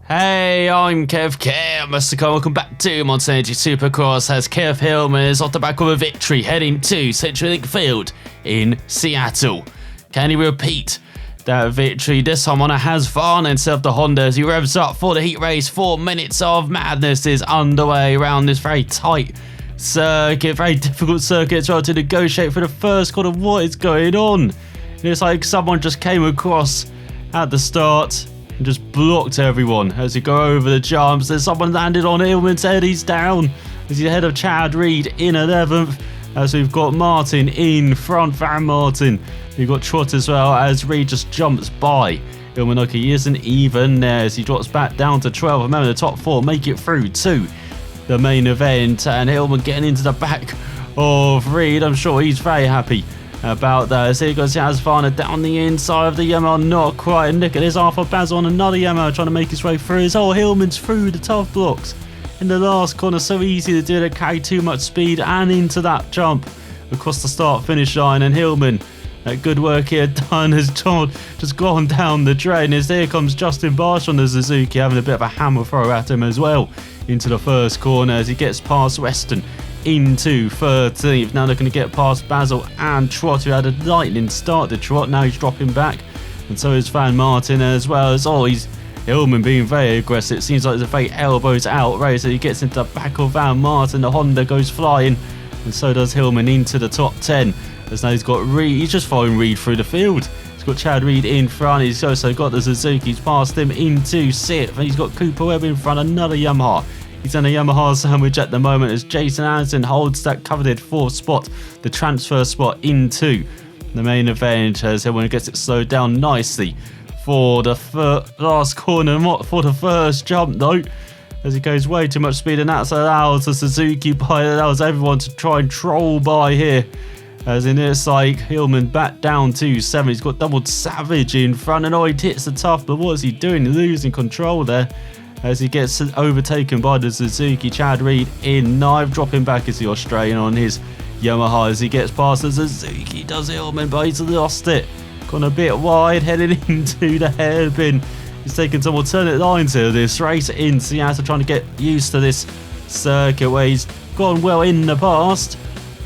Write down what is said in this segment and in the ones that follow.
Hey, I'm Kev Hillman. Welcome back to Monster Energy Supercross as Kev Hillman is off the back of a victory heading to CenturyLink Field in Seattle. Can he repeat that victory this time on a Husqvarna instead of the Honda as he revs up for the heat race? 4 minutes of madness is underway around this very tight circuit, very difficult circuit as well to negotiate for the first corner. What is going on? It's like someone just came across at the start and just blocked everyone as you go over the jumps. There's someone landed on Hillman's head. He's down as he's ahead of Chad Reed in 11th. As we've got Martin in front, Van Martin. We've got Trott as well as Reed just jumps by Hillman. Like he isn't even there as he drops back down to 12. Remember, the top 4 make it through to the main event, and Hillman getting into the back of Reed. I'm sure he's very happy about that. So here goes Husqvarna down the inside of the Yamaha, not quite. And look at this, Arthur Baz on another Yamaha trying to make his way through. His whole Hillman's through the tough blocks in the last corner. So easy to do, to carry too much speed and into that jump across the start finish line. And Hillman, good work here done as John just gone down the drain. As there comes Justin Barsh on the Suzuki, having a bit of a hammer throw at him as well into the first corner as he gets past Weston into 13th. Now they're going to get past Basil and Trott, who had a lightning start to Trott. Now he's dropping back, and so is Van Martin as well. As he's Hillman being very aggressive. It seems like there's a very elbows out race. So he gets into the back of Van Martin. The Honda goes flying, and so does Hillman into the top 10. As now he's got Reed. He's just following Reed through the field. He's got Chad Reed in front. He's also got the Suzuki's past him into 6th. And he's got Cooper Webb in front, another Yamaha. He's on a Yamaha sandwich at the moment as Jason Anderson holds that coveted 4th spot, the transfer spot into the main event, as Hillman gets it slowed down nicely for the last corner, not for the first jump though, as he goes way too much speed, and that allows the Suzuki by, allows everyone to try and troll by here. As in it's like Hillman back down to 7. He's got doubled Savage in front, and he hits the tough, but what is he doing? Losing control there as he gets overtaken by the Suzuki. Chad Reed in 9th, dropping back as the Australian on his Yamaha as he gets past the Suzuki. Does Hillman, but he's lost it. Gone a bit wide, heading into the hairpin. He's taken some alternate lines here this race in Seattle, trying to get used to this circuit where he's gone well in the past.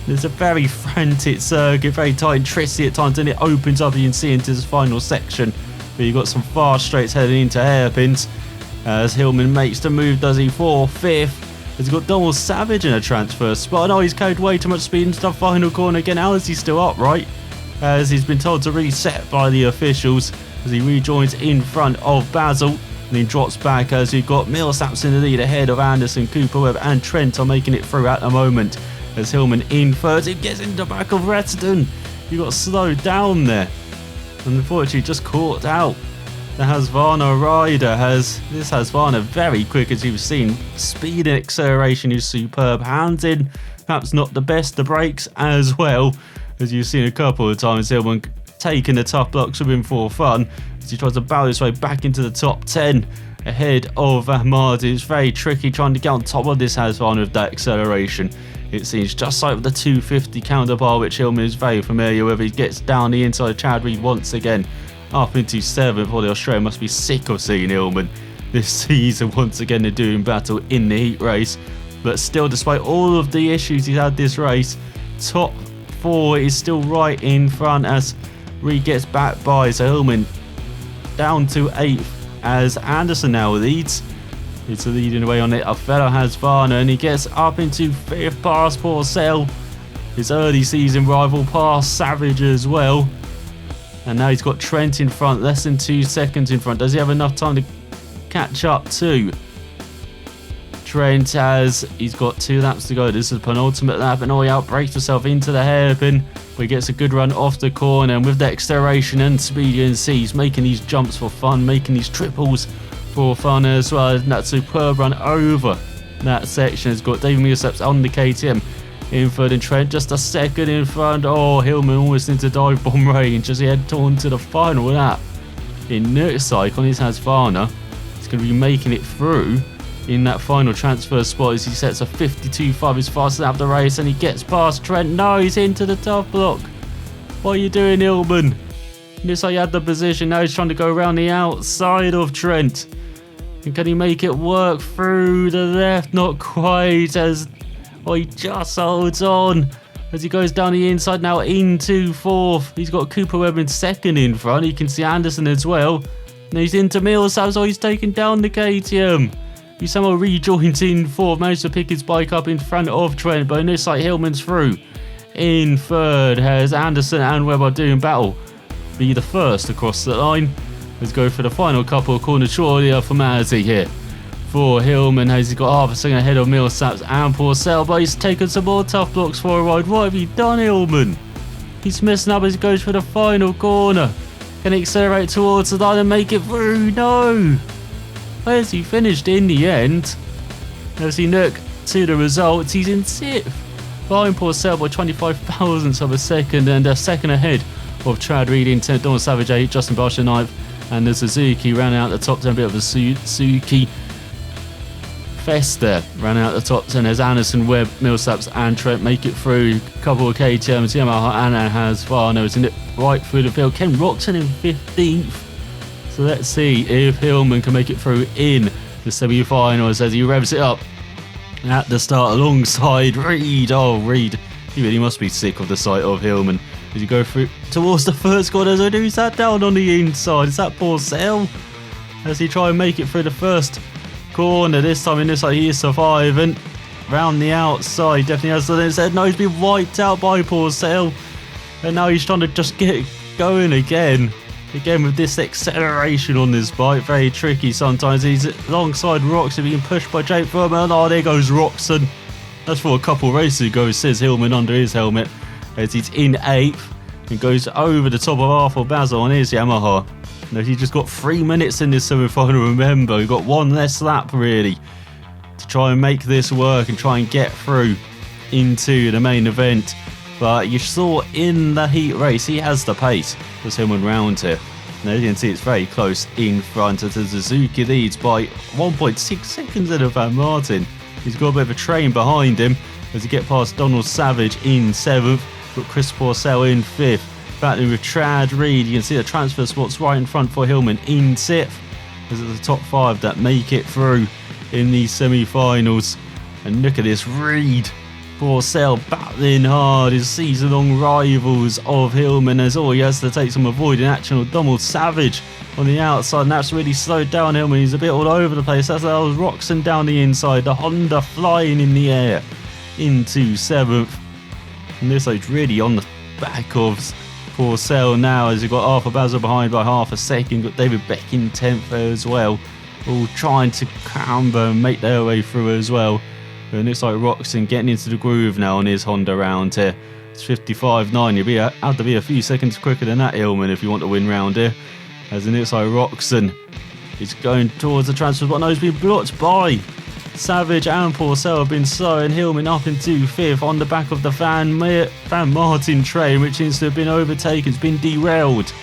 It's a very frantic circuit, very tight and twisty at times, and it opens up, you can see, into this final section. But you've got some fast straights heading into hairpins. As Hillman makes the move, does he, for 5th? He's got Donald Savage in a transfer spot. Oh, he's carried way too much speed into the final corner again. How is he still upright? As he's been told to reset by the officials as he rejoins in front of Basil. And he drops back as you've got Millsaps in the lead ahead of Anderson, Cooper Webb and Trent are making it through at the moment. As Hillman in first, he gets into the back of Retton. He got slowed down there. And unfortunately just caught out. The Husqvarna rider has this Husqvarna very quick, as you've seen. Speed and acceleration is superb. Hands in, perhaps not the best. The brakes as well, as you've seen a couple of times. Hillman taking the tough blocks with him for fun as he tries to battle his way back into the top 10 ahead of Martin. It's very tricky trying to get on top of this Husqvarna with that acceleration. It seems just like the 250 counterpart, which Hillman is very familiar with. He gets down the inside of Chad Reed once again, up into 7th. The Australian must be sick of seeing Hillman this season. Once again, they're doing battle in the heat race. But still, despite all of the issues he's had this race, top 4 is still right in front as Reed gets back by. So Hillman down to 8th as Anderson now leads. It's leading away on it, a fellow Husqvarna, and he gets up into 5th past Porcel, his early season rival, past Savage as well. And now he's got Trent in front, less than 2 seconds in front. Does he have enough time to catch up to Trent? As he's got 2 laps to go. This is the penultimate lap, and he outbrakes himself into the hairpin, where he gets a good run off the corner. And with the acceleration and speed, you can see he's making these jumps for fun, making these triples for fun as well. And that superb run over that section has got David Millsaps on the KTM in third, and Trent just a second in front. Hillman almost into dive bomb range as he head on to the final lap. In Nurtsike on his Husqvarna, he's going to be making it through in that final transfer spot as he sets a 52.5, his fastest lap of the race, and he gets past Trent. No, he's into the tough block. What are you doing, Hillman? Looks like he had the position. Now he's trying to go around the outside of Trent. And can he make it work through the left? Not quite, as he just holds on as he goes down the inside now into fourth. He's got Cooper Webb in second in front. You can see Anderson as well. And he's into Millsaps, he's taking down the KTM. He somehow rejoins in fourth, managed to pick his bike up in front of Trent, but it looks like Hillman's through. In third has Anderson and Webb are doing battle. Be the first across the line. Let's go for the final couple of corner shortly for Mazzy here. For Hillman, has he got half a second ahead of Millsaps and Porcel, but he's taken some more tough blocks for a ride. What have you done, Hillman? He's messing up as he goes for the final corner. Can he accelerate towards the line and make it through? No! Where's he finished in the end? As he look to the results, he's in sixth. Behind Porcel by 25 thousandths of a second, and a second ahead of Chad Reed in 10th, Donald Savage 8th, Justin Bosch 9th, and the Suzuki ran out the top 10, bit of a Suzuki Festa ran out the top 10 as Anderson, Webb, Millsaps and Trent make it through. A couple of KTMs, Yamaha, Anna has Farno is in it right through the field. Ken Roxon in 15th. So let's see if Hillman can make it through in the semi-finals as he revs it up at the start alongside Reed. Oh, Reed, he really must be sick of the sight of Hillman. As you go through towards the first corner, so who's that down on the inside? Is that Porcel? As he try and make it through the first corner, this time it looks like he is surviving. Round the outside, definitely has the said. No, he's been wiped out by Porcel. And now he's trying to just get going again. Again with this acceleration on this bike, very tricky sometimes. He's alongside Roxon being pushed by Jake Verman. Oh, there goes Roxon. That's for a couple races ago, says Hillman under his helmet. As he's in 8th and goes over the top of Arthur Basil on his Yamaha. Now, he just got 3 minutes in this semi-final, remember. He got one less lap, really, to try and make this work and try and get through into the main event. But you saw in the heat race, he has the pace. There's Hillman round here. Now, you can see it's very close in front of the Suzuki leads by 1.6 seconds ahead of Van Martin. He's got a bit of a train behind him as he get past Donald Savage in 7th. Got Chris Porcel in 5th. Battling with Chad Reed. You can see the transfer spots right in front for Hillman in 6th. Those are the top 5 that make it through in these semi-finals. And look at this, Reed, Porcel battling hard. His season-long rivals of Hillman, as all he has to take some avoiding action of Donald Savage on the outside. And that's really slowed down Hillman. He's a bit all over the place. That's how Roxon down the inside. The Honda flying in the air into 7th. And this is really on the back of Porcel now, as you've got Arthur Basil behind by half a second. Got David Beck in 10th there as well, all trying to camber and make their way through as well. And it looks like Roxon getting into the groove now on his Honda round here. It's 55.9. You'll have to be a few seconds quicker than that, Hillman, if you want to win round here. As it looks like Roxon is going towards the transfer spot. No, he's been blocked by Savage and Porcel have been slowing Hillman up into 5th on the back of the Van Martin train, which seems to have been overtaken. It's been derailed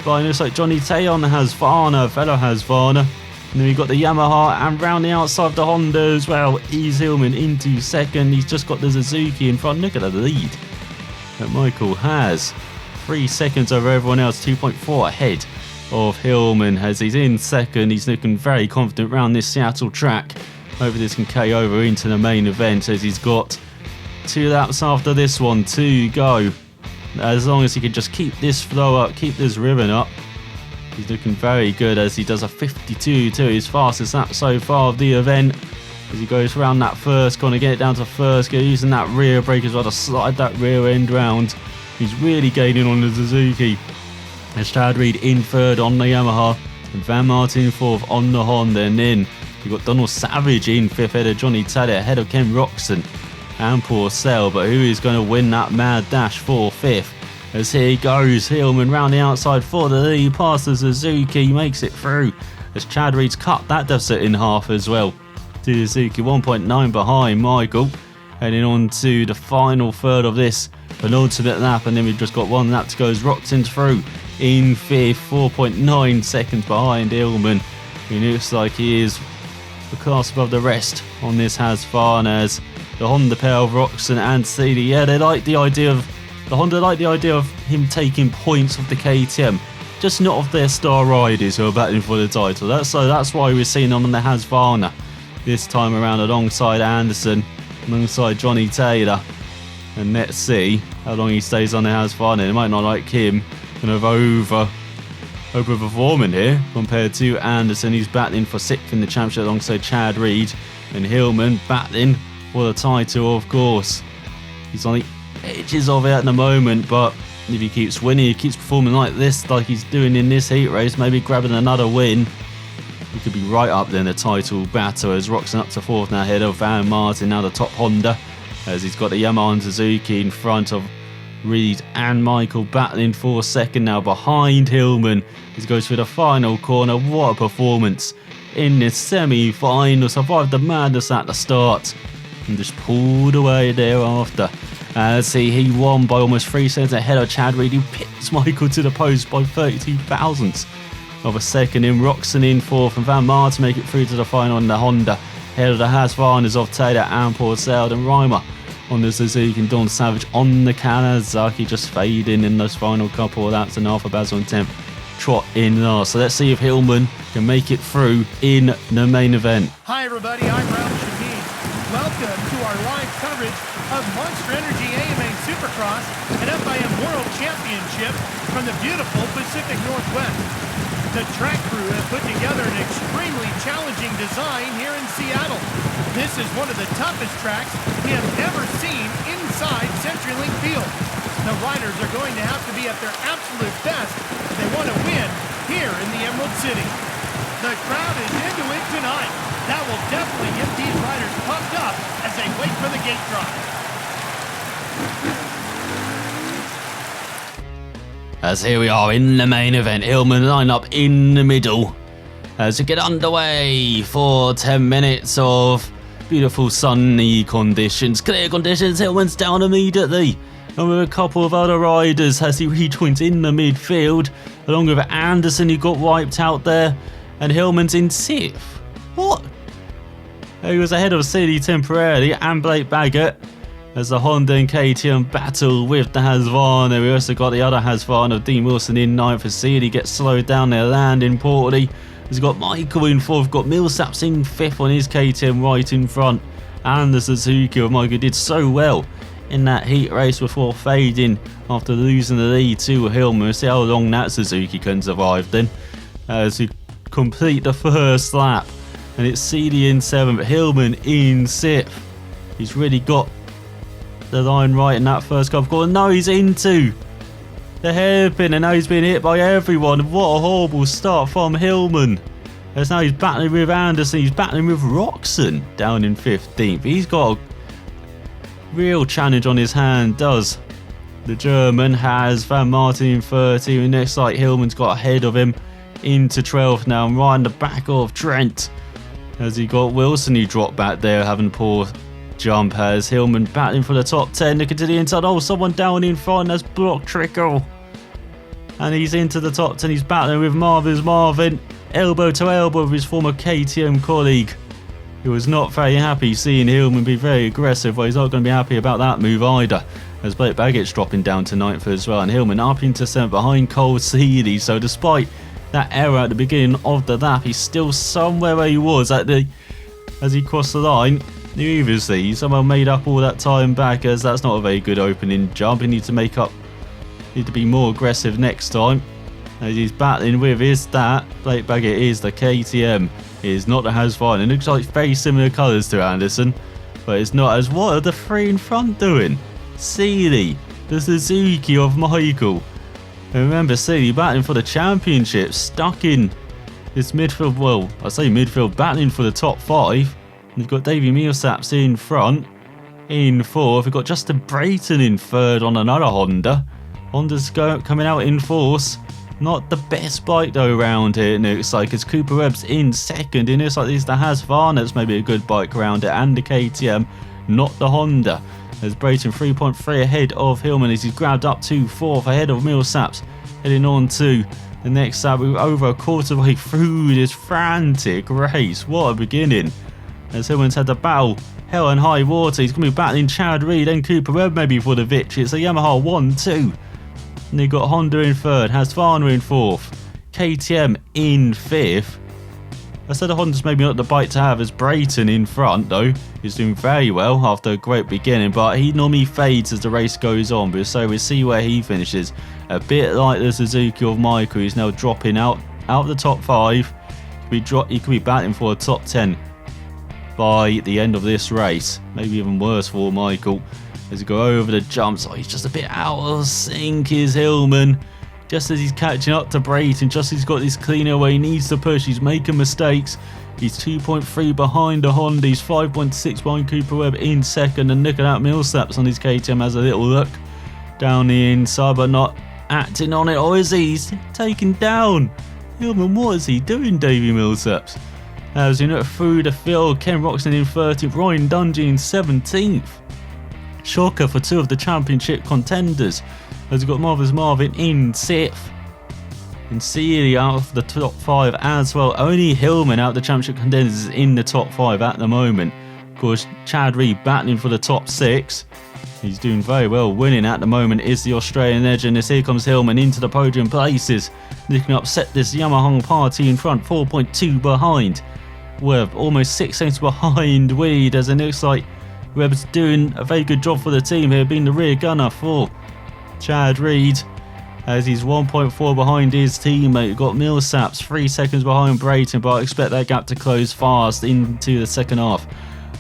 by, it looks like Johnny Tayon has Varna, fellow has Varna. And then we've got the Yamaha, and round the outside of the Honda as well is Hillman into 2nd. He's just got the Suzuki in front. Look at the lead that Michael has. 3 seconds over everyone else, 2.4 ahead of Hillman as he's in 2nd. He's looking very confident around this Seattle track. Hopefully this can carry over into the main event, as he's got 2 laps after this one to go. As long as he can just keep this flow up, keep this rhythm up, he's looking very good, as he does a 52 to his fastest lap so far of the event. As he goes around that first corner, get it down to first gear, using that rear brake as well to slide that rear end round. He's really gaining on the Suzuki. As Chad Reed in 3rd on the Yamaha, and Van Martin in 4th on the Honda, and then you've got Donald Savage in 5th ahead of Johnny Taylor, ahead of Ken Roxon and Porcel. But who is going to win that mad dash for 5th? As here goes Hillman round the outside for the lead, past the Suzuki, makes it through. As Chad Reed's cut that deficit in half as well to Suzuki, 1.9 behind Michael. Heading on to the final third of this penultimate lap, and then we've just got 1 lap to go as Roxon through in 5th, 4.9 seconds behind Hillman. He looks like he is the class above the rest on this Husqvarna, as the Honda pair of Roxon and CD. Yeah, the Honda like the idea of him taking points of the KTM just not of their star riders who are battling for the title. That's why we're seeing them on the Husqvarna this time around alongside Anderson, alongside Johnny Taylor. And let's see how long he stays on the Husqvarna. It might not like him kind of overperforming here compared to Anderson. He's battling for 6th in the championship alongside Chad Reed, and Hillman battling for the title, of course. He's on the edges of it at the moment, but if he keeps winning, he keeps performing like this, like he's doing in this heat race, maybe grabbing another win, he could be right up there in the title battle, as Roxon up to 4th now ahead of Van Martin, now the top Honda, as he's got the Yamaha and Suzuki in front of Reed and Michael battling for 2nd now behind Hillman. He goes through the final corner. What a performance in this semi-final. Survived the madness at the start and just pulled away thereafter. As he won by almost 3 seconds ahead of Chad Reed, who pits Michael to the post by 32 thousandths of a second. In Roxon in 4th, and Van Martin make it through to the final in the Honda, ahead of the Husqvarnas of Taylor and Porcel, and Reimer on the Suzuki, and Don Savage on the Kawasaki, just fading in those final couple of laps, and Arthur Basil and Temp trot in last. So let's see if Hillman can make it through in the main event. Hi everybody, I'm Ralph Shameen. Welcome to our live coverage of Monster Energy AMA Supercross and FIM World Championship from the beautiful Pacific Northwest. The track crew has put together an extremely challenging design here in Seattle. This is one of the toughest tracks we have ever seen inside CenturyLink Field. The riders are going to have to be at their absolute best if they want to win here in the Emerald City. The crowd is into it tonight. That will definitely get these riders pumped up as they wait for the gate drop. As here we are in the main event, Hillman line up in the middle as we get underway for 10 minutes of beautiful sunny conditions, clear conditions. Hillman's down immediately, and with a couple of other riders as he rejoins in the midfield, along with Anderson, who got wiped out there, and Hillman's in 6th. What? He was ahead of CD temporarily, and Blake Baggett, as the Honda and KTM battle with the Husqvarna. We also got the other Husqvarna of Dean Wilson in 9th as CD gets slowed down there, landing portally. He's got Michael in 4th, got Millsaps in 5th on his KTM right in front, and the Suzuki of Michael did so well in that heat race before fading after losing the lead to Hillman. We'll see how long that Suzuki can survive then as we complete the first lap, and it's CD in 7th, Hillman in 6th. He's really got the line right in that first couple of corners. No, he's into the hairpin, and now he's being hit by everyone. What a horrible start from Hillman. As now he's battling with Anderson, he's battling with Roxon down in 15th. He's got a real challenge on his hand, does the German. Has Van Martin in 30th, and next like Hillman's got ahead of him into 12th now, and right in the back of Trent as he got Wilson, who dropped back there having poor jump. As Hillman battling for the top 10, looking to the inside. Oh, someone down in front, that's Block Trickle, and he's into the top 10. He's battling with Marvin, elbow to elbow with his former KTM colleague, who was not very happy seeing Hillman be very aggressive. Well, he's not going to be happy about that move either, as Blake Baggett's dropping down to 9th as well, and Hillman up into 7th behind Cole Seeley. So despite that error at the beginning of the lap, he's still somewhere where he was as he crossed the line. Obviously, he somehow made up all that time back, as that's not a very good opening jump. He needs to be more aggressive next time. As he's battling with Blake Baggett is the KTM. It is not the Husqvarna. It looks like very similar colours to Anderson, but it's not. As what are the three in front doing? Seeley, the Suzuki of Michael. And remember, Seeley battling for the championship, stuck in this midfield. Well, I say midfield, battling for the top 5. We've got Davey Millsaps in front, in 4th. We've got Justin Brayton in 3rd on another Honda. Honda's coming out in force. Not the best bike though around here, it looks like, as Cooper Webb's in 2nd. It looks like this is the Husqvarna that's maybe a good bike around it, and the KTM, not the Honda. As Brayton 3.3 ahead of Hillman as he's grabbed up to 4th ahead of Millsaps, heading on to the next lap. We're over a quarter way through this frantic race. What a beginning. As Hillman's had to battle hell and high water. He's going to be battling Chad Reed and Cooper Webb maybe for the victory. It's a Yamaha 1-2 And they got Honda in third, Husqvarna in fourth, KTM in fifth. I said the Honda's maybe not the bike to have as Brayton in front though. He's doing very well after a great beginning, but he normally fades as the race goes on. But so we'll see where he finishes. A bit like the Suzuki of Michael, he's now dropping out the top 5. He could be battling for a top 10 by the end of this race. Maybe even worse for Michael. As he go over the jumps, he's just a bit out of sync is Hillman. Just as he's catching up to Brayton, just as he's got this cleaner where he needs to push, he's making mistakes. He's 2.3 behind the Honda, he's 5.6 behind Cooper Webb in second, and look at that Millsaps on his KTM has a little look down the inside, but not acting on it. Or is he? He's taken down. Hillman, what is he doing, Davey Millsaps? As you know, through the field, Ken Roxon in 30th, Ryan Dungey in 17th. Shocker for 2 of the championship contenders. As we've got Marvel's Marvin in 6th. And Seeley out of the top 5 as well. Only Hillman out of the championship contenders is in the top 5 at the moment. Of course, Chad Reed battling for the top 6. He's doing very well. Winning at the moment is the Australian legend. As here comes Hillman into the podium places. Looking to upset this Yamaha party in front. 4.2 behind. Webb almost 6 seconds behind Weed, as it looks like Webb's doing a very good job for the team here, being the rear gunner for Chad Reed, as he's 1.4 behind his teammate. We've got Millsaps 3 seconds behind Brayton, but I expect that gap to close fast into the second half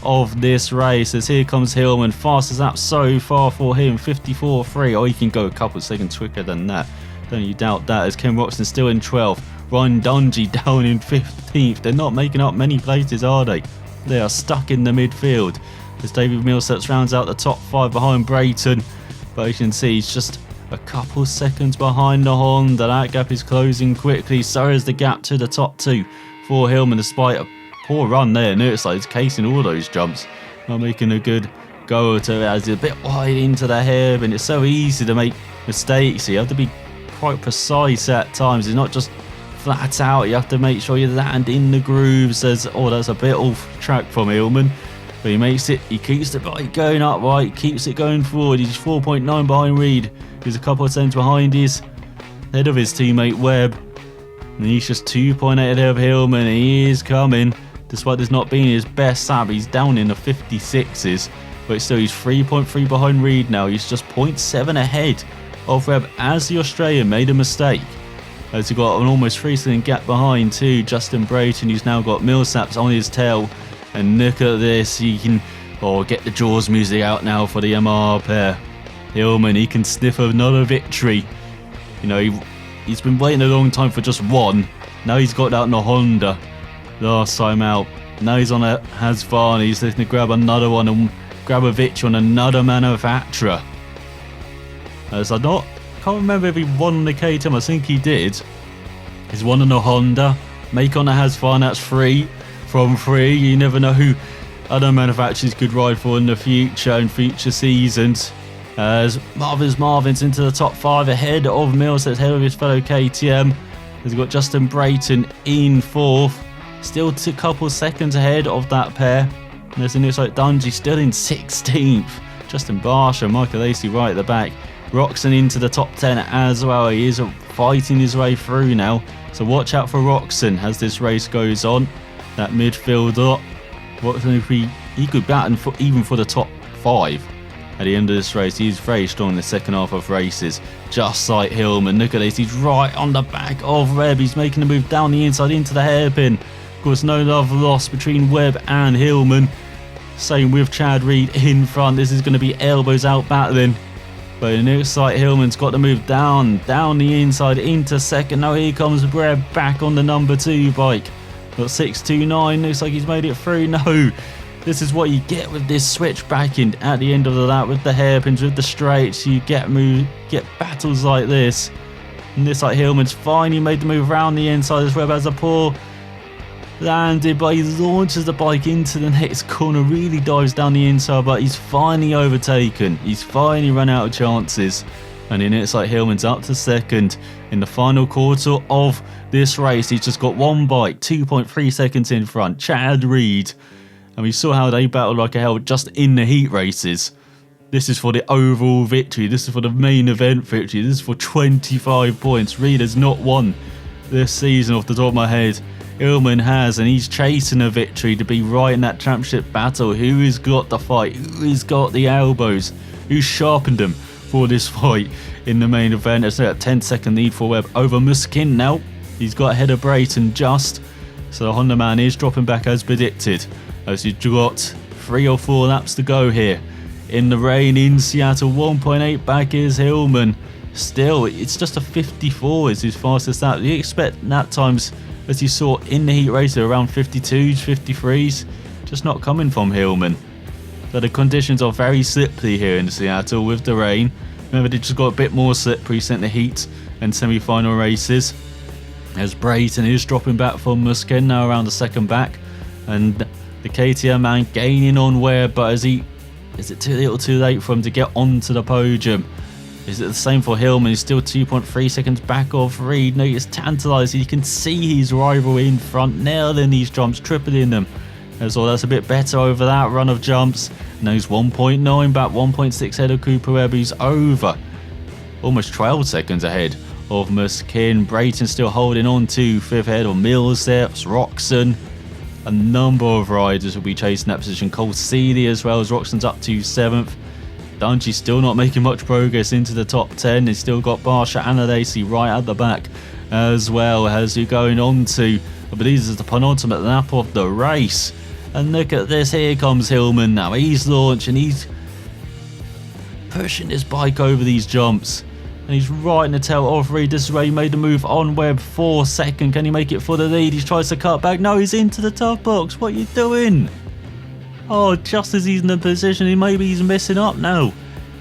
of this race. As here comes Hillman, fastest lap so far for him, 54.3. Oh, he can go a couple of seconds quicker than that. Don't you doubt that, as Ken Roxon still in 12th. Ryan Dungey down in 15th. They're not making up many places, are they? They are stuck in the midfield. As David Millsaps rounds out the top 5 behind Brayton. But you can see he's just a couple seconds behind the Honda. That gap is closing quickly. So is the gap to the top 2 for Hillman, despite a poor run there. And it's like he's casing all those jumps. Not making a good go to it, as he's a bit wide into the hairpin. It's so easy to make mistakes. You have to be quite precise at times. It's not just flat out. You have to make sure you land in the grooves. That's a bit off track from Hillman. But he makes it, he keeps the bike going upright, keeps it going forward. He's 4.9 behind Reed. He's a couple of seconds behind his head of his teammate Webb. And he's just 2.8 ahead of Hillman. He is coming. Despite this not being his best lap, he's down in the 56s. But still, he's 3.3 behind Reed now. He's just 0.7 ahead of Webb, as the Australian made a mistake. As he got an almost 3 second gap behind too, Justin Brayton, who's now got Millsaps on his tail. And look at this, he can get the Jaws music out now for the MR pair. Hillman, he can sniff another victory. You know, he's been waiting a long time for just one. Now he's got that on a Honda last time out. Now he's on a Husqvarna. He's looking to grab another one and grab a victory on another manufacturer. As I can't remember if he won on the KTM. I think he did. He's won on a Honda. Make on a Husqvarna, that's 3 from 3. You never know who other manufacturers could ride for in the future and future seasons. As Marvin's into the top 5 ahead of Millsaps, ahead of his fellow KTM. He's got Justin Brayton in 4th. Still a couple seconds ahead of that pair. And there's it looks like Dungey still in 16th. Justin Barsha and Michael Lacey right at the back. Roxon into the top 10 as well. He is fighting his way through now. So watch out for Roxon as this race goes on. That midfielder. Roxon, if he could battle even for the top 5 at the end of this race. He's very strong in the second half of races. Just like Hillman. Look at this. He's right on the back of Webb. He's making the move down the inside into the hairpin. Of course, no love lost between Webb and Hillman. Same with Chad Reed in front. This is going to be elbows out battling. But it looks like Hillman's got to move down the inside into second. Now here comes Webb back on the number 2 bike. Got 6.29. Looks like he's made it through. No. This is what you get with this switch back in at the end of the lap with the hairpins, with the straights. You get battles like this. And this like Hillman's finally made the move around the inside as Webb has a poor landed, but he launches the bike into the next corner, really dives down the inside, but he's finally overtaken. He's finally run out of chances. And then it's like Hillman's up to second in the final quarter of this race. He's just got one bike, 2.3 seconds in front, Chad Reed. And we saw how they battled like a hell just in the heat races. This is for the overall victory. This is for the main event victory. This is for 25 points. Reed has not won this season off the top of my head. Hillman has, and he's chasing a victory to be right in that championship battle. Who has got the fight? Who has got the elbows? Who sharpened them for this fight in the main event? It's a 10-second lead for Webb over Muskin now. He's got ahead of Brayton just. So the Honda man is dropping back as predicted. As he's got 3 or 4 laps to go here. In the rain in Seattle, 1.8 back is Hillman. Still, it's just a 54 is his fastest lap. You expect lap times, as you saw in the heat race, around 52s, 53s. Just not coming from Hillman. But the conditions are very slippery here in Seattle with the rain. Remember, they just got a bit more slippery in the heat and semi-final races. As Brayton is dropping back from Muskin now around the second back. And the KTM man gaining on Webb, but is it too little too late for him to get onto the podium? Is it the same for Hillman? He's still 2.3 seconds back off Reed. No, it's tantalising. You can see his rival in front, nailing these jumps, tripling them. As well, that's a bit better over that run of jumps. Now he's 1.9 back, 1.6 ahead of Cooper Webb. He's over, almost 12 seconds ahead of Muskin. Brayton still holding on to 5th ahead of Millsaps, Roxon. A number of riders will be chasing that position. Cole Seeley as well, as Roxon's up to 7th. Dungey's still not making much progress into the top 10. He's still got Barsha and Lacey right at the back, as well as you're going on to, I believe this is the penultimate lap of the race. And look at this, here comes Hillman now. He's launching, he's pushing his bike over these jumps. And he's right in the tail of Reed. This is where he made the move on Webb. 4 seconds. Can he make it for the lead? He tries to cut back. No, he's into the top box. What are you doing? Oh, just as he's in the position, maybe he's messing up now.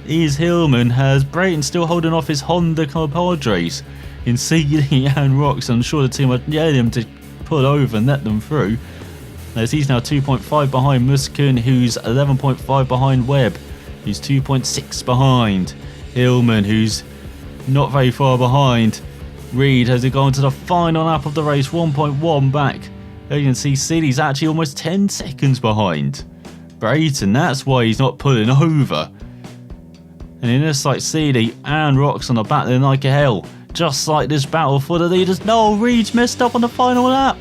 Is Hillman. Has Brayton still holding off his Honda compadres in Seeley and Roxon. I'm sure the team would yell him to pull over and let them through. As he's now 2.5 behind Muskin, who's 11.5 behind Webb. He's 2.6 behind Hillman, who's not very far behind Reed. Has he gone to the final lap of the race, 1.1 back. There you can see Seeley's actually almost 10 seconds behind Brayton. That's why he's not pulling over. And in this, like, Seeley and Roxon are battling like a hell, just like this battle for the leaders. No, Reed's messed up on the final lap.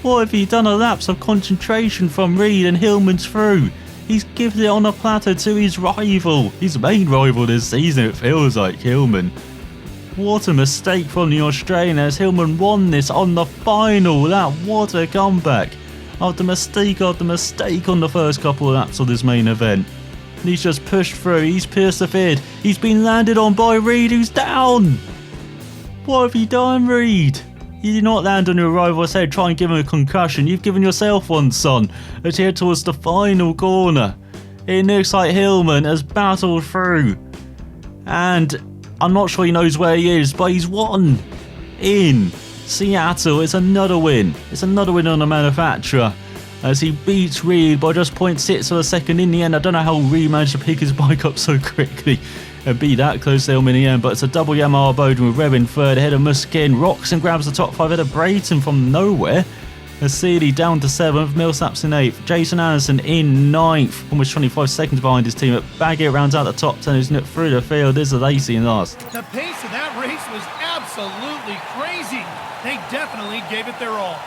What have he done? A lapse of concentration from Reed, and Hillman's through. He's given it on a platter to his rival, his main rival this season, it feels like, Hillman. What a mistake from the Australian, as Hillman won this on the final lap. What a comeback. After mistake on the first couple of laps of this main event. And he's just pushed through, he's persevered. He's been landed on by Reed, who's down. What have you done, Reed? You did not land on your rival's head, try and give him a concussion. You've given yourself one, son. As you head towards the final corner. It looks like Hillman has battled through. And I'm not sure he knows where he is, but he's won in Seattle. It's another win. It's another win on the manufacturer, as he beats Reed by just 0.6 of a second in the end. I don't know how Reed managed to pick his bike up so quickly and be that close to Hillman in the end, but it's a double Yamaha Bowden with Webb in 3rd ahead of Muskin. Roxon grabs the top 5 ahead of Brayton from nowhere. As Seeley down to 7th, Millsaps in 8th, Jason Anderson in 9th, almost 25 seconds behind his team. Baggett rounds out the top 10, who's nipped through the field. This is Lacey in last. The pace of that race was absolutely crazy. They definitely gave it their all.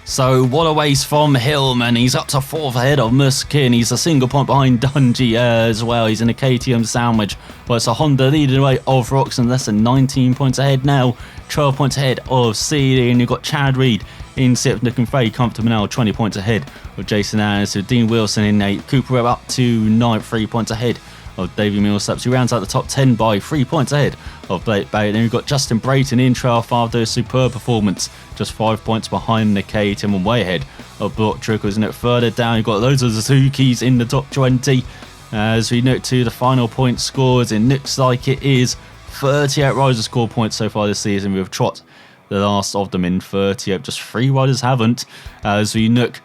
So what a race from Hillman. He's up to 4th ahead of Muskin. He's a single point behind Dungey as well. He's in a KTM sandwich. But it's a Honda leading the way of Roxon, less than 19 points ahead now. 12 points ahead of Seeley. And you've got Chad Reed in 7th, looking very comfortable now, 20 points ahead of Jason Anderson. Dean Wilson in 8th. Cooper Webb up to 9th, 3 points ahead of Davey Millsaps, who rounds out the top 10 by 3 points ahead of Blake Bailey. Then we've got Justin Brayton in 12th after a superb performance, just 5 points behind the KTM and way ahead of Brock Trickles. And further down, you've got loads of Suzukis in the top 20. As we look to the final point scores, it looks like it is 38 riders score points so far this season. We've Trot, the last of them, in 38. Just 3 riders haven't. As we look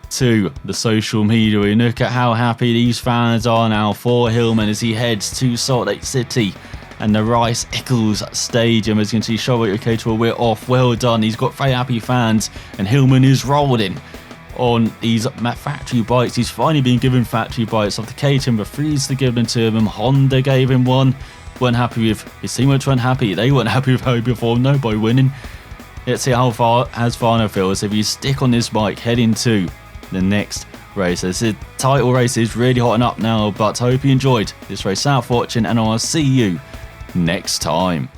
to the social media, we look at how happy these fans are now for Hillman as he heads to Salt Lake City and the Rice Eccles Stadium. As you can see, Charlotte Caterwell, we're off. Well done. He's got very happy fans, and Hillman is rolling on these factory bikes. He's finally been given factory bikes after KTM refused to give them to him. Honda gave him one. Weren't happy with his teammates, weren't happy. They weren't happy with how he performed though by winning. Let's see how far Asfano feels if you stick on this bike heading to the next race. This title race is really hotting up now, but I hope you enjoyed this race. Thanks for watching, and I'll see you next time.